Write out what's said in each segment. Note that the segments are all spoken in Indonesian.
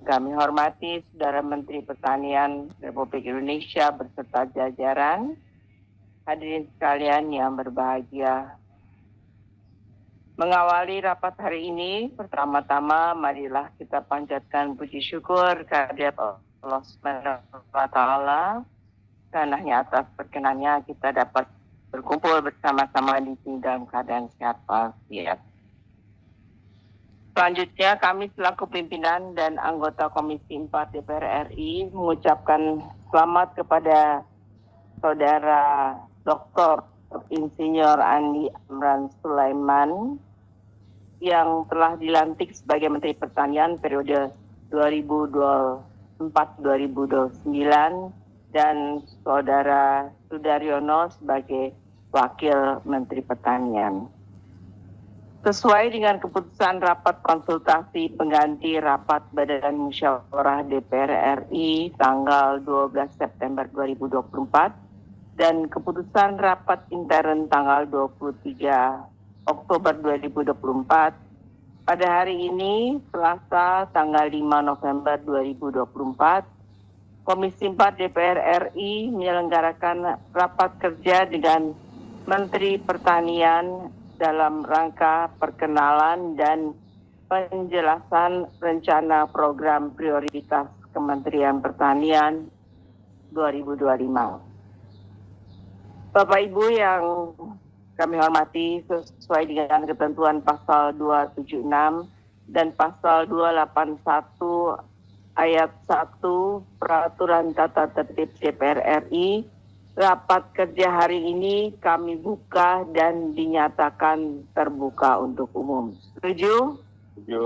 Kami hormati Saudara Menteri Pertanian Republik Indonesia beserta jajaran, hadirin sekalian yang berbahagia. Mengawali rapat hari ini, pertama-tama marilah kita panjatkan puji syukur kehadirat Allah Subhanahu wa Ta'ala, karena hanya atas perkenannya kita dapat berkumpul bersama-sama di sini dalam keadaan sehat walafiat. Selanjutnya, kami selaku pimpinan dan anggota Komisi 4 DPR RI mengucapkan selamat kepada Saudara Dr. Insinyur Andi Amran Sulaiman yang telah dilantik sebagai Menteri Pertanian periode 2024-2029 dan Saudara Sudaryono sebagai Wakil Menteri Pertanian. Sesuai dengan keputusan rapat konsultasi pengganti rapat Badan Musyawarah DPR RI tanggal 12 September 2024 dan keputusan rapat intern tanggal 23 Oktober 2024, pada hari ini, Selasa tanggal 5 November 2024, Komisi 4 DPR RI menyelenggarakan rapat kerja dengan Menteri Pertanian dalam rangka perkenalan dan penjelasan rencana program prioritas Kementerian Pertanian 2025. Bapak Ibu yang kami hormati, sesuai dengan ketentuan pasal 276 dan pasal 281 ayat 1 Peraturan Tata Tertib DPR RI, rapat kerja hari ini kami buka dan dinyatakan terbuka untuk umum. Setuju? Setuju.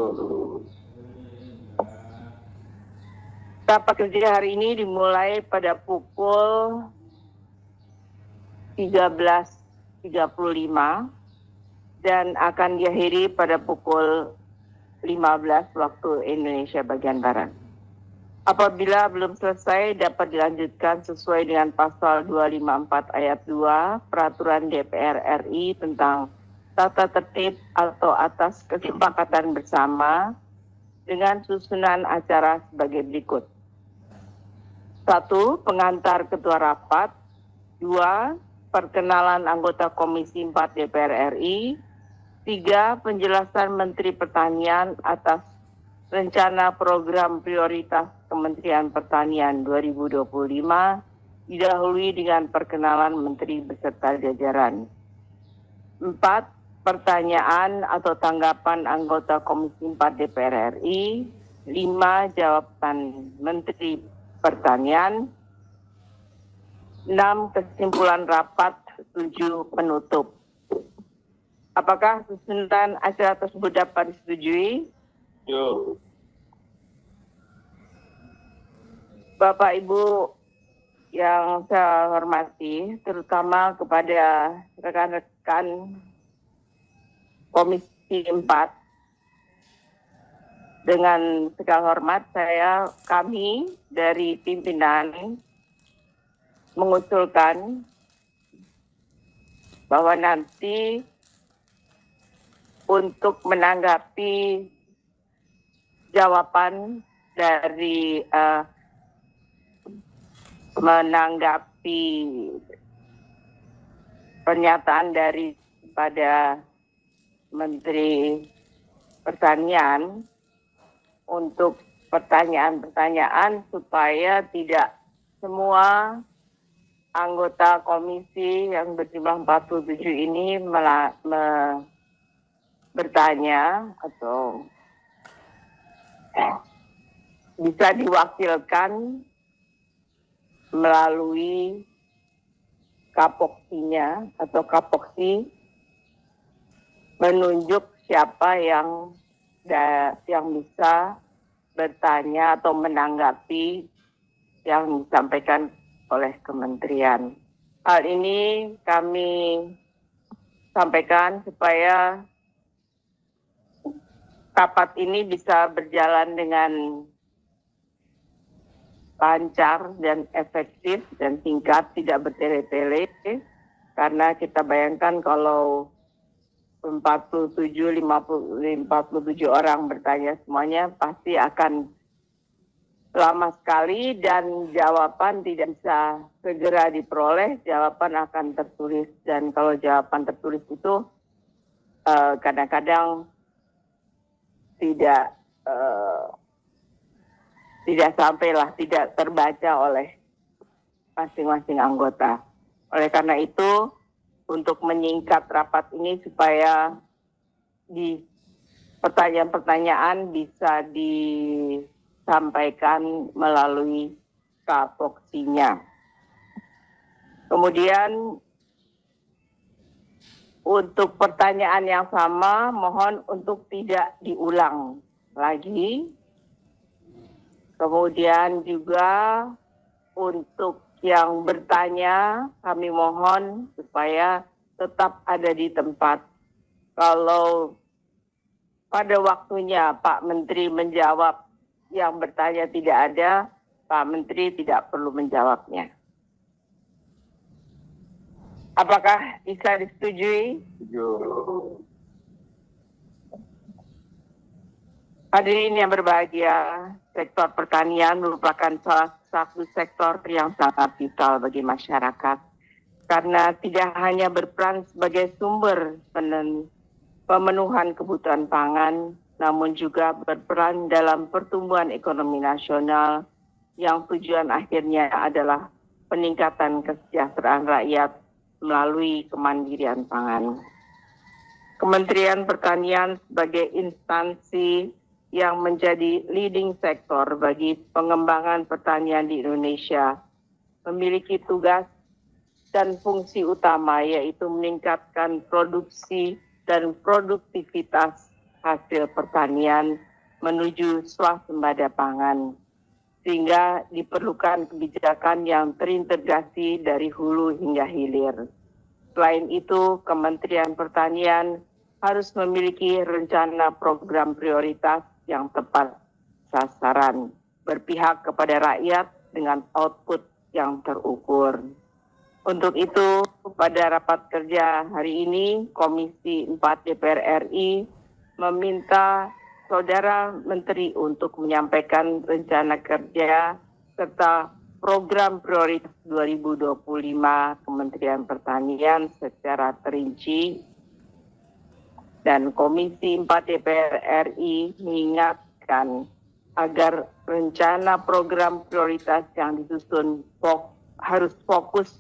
Rapat kerja hari ini dimulai pada pukul 13.35 dan akan diakhiri pada pukul 15 waktu Indonesia bagian Barat. Apabila belum selesai, dapat dilanjutkan sesuai dengan pasal 254 ayat 2 Peraturan DPR RI tentang tata tertib atau atas kesepakatan bersama dengan susunan acara sebagai berikut. 1. Pengantar Ketua Rapat. 2. Perkenalan anggota Komisi 4 DPR RI. 3. Penjelasan Menteri Pertanian atas rencana program prioritas Kementerian Pertanian 2025 didahului dengan perkenalan Menteri beserta jajaran. 4. Pertanyaan atau tanggapan anggota Komisi 4 DPR RI. 5. Jawaban Menteri Pertanian. 6. Kesimpulan rapat. 7. Penutup. Apakah susunan acara tersebut dapat disetujui? Setuju. Bapak Ibu yang saya hormati, terutama kepada rekan-rekan Komisi 4, dengan segala hormat kami dari pimpinan mengusulkan bahwa nanti untuk menanggapi jawaban dari menanggapi pernyataan daripada Menteri Pertanian untuk pertanyaan-pertanyaan supaya tidak semua anggota komisi yang berjumlah 47 ini bertanya atau bisa diwakilkan melalui kapoksinya atau kapoksi menunjuk siapa yang bisa bertanya atau menanggapi yang disampaikan oleh kementerian. Hal ini kami sampaikan supaya rapat ini bisa berjalan dengan lancar dan efektif dan singkat, tidak bertele-tele, karena kita bayangkan kalau 47 orang bertanya semuanya pasti akan lama sekali dan jawaban tidak bisa segera diperoleh, jawaban akan tertulis. Dan kalau jawaban tertulis itu kadang-kadang tidak sampailah, tidak terbaca oleh masing-masing anggota. Oleh karena itu, untuk menyingkat rapat ini supaya di pertanyaan-pertanyaan bisa disampaikan melalui kapoksinya. Kemudian untuk pertanyaan yang sama, mohon untuk tidak diulang lagi. Kemudian juga untuk yang bertanya, kami mohon supaya tetap ada di tempat. Kalau pada waktunya Pak Menteri menjawab yang bertanya tidak ada, Pak Menteri tidak perlu menjawabnya. Apakah bisa disetujui? Hadirin yang berbahagia, sektor pertanian merupakan salah satu sektor yang sangat vital bagi masyarakat karena tidak hanya berperan sebagai sumber pemenuhan kebutuhan pangan, namun juga berperan dalam pertumbuhan ekonomi nasional yang tujuan akhirnya adalah peningkatan kesejahteraan rakyat melalui kemandirian pangan. Kementerian Pertanian sebagai instansi yang menjadi leading sektor bagi pengembangan pertanian di Indonesia memiliki tugas dan fungsi utama yaitu meningkatkan produksi dan produktivitas hasil pertanian menuju swasembada pangan, sehingga diperlukan kebijakan yang terintegrasi dari hulu hingga hilir. Selain itu, Kementerian Pertanian harus memiliki rencana program prioritas yang tepat sasaran, berpihak kepada rakyat dengan output yang terukur. Untuk itu, pada rapat kerja hari ini, Komisi 4 DPR RI meminta Saudara Menteri untuk menyampaikan rencana kerja serta program prioritas 2025 Kementerian Pertanian secara terinci. Dan Komisi 4 DPR RI mengingatkan agar rencana program prioritas yang disusun harus fokus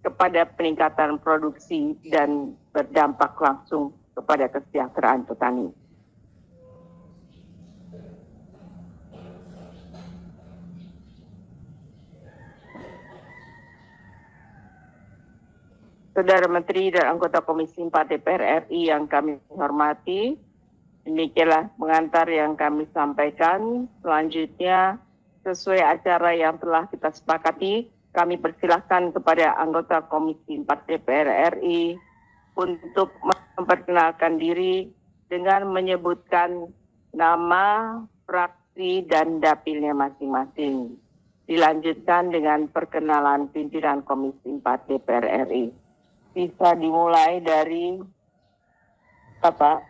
kepada peningkatan produksi dan berdampak langsung kepada kesejahteraan petani. Saudara Menteri dan anggota Komisi 4 DPR RI yang kami hormati, demikianlah pengantar yang kami sampaikan. Selanjutnya, sesuai acara yang telah kita sepakati, kami persilahkan kepada anggota Komisi 4 DPR RI untuk memperkenalkan diri dengan menyebutkan nama, fraksi, dan dapilnya masing-masing. Dilanjutkan dengan perkenalan pimpinan Komisi 4 DPR RI. Bisa dimulai dari Bapak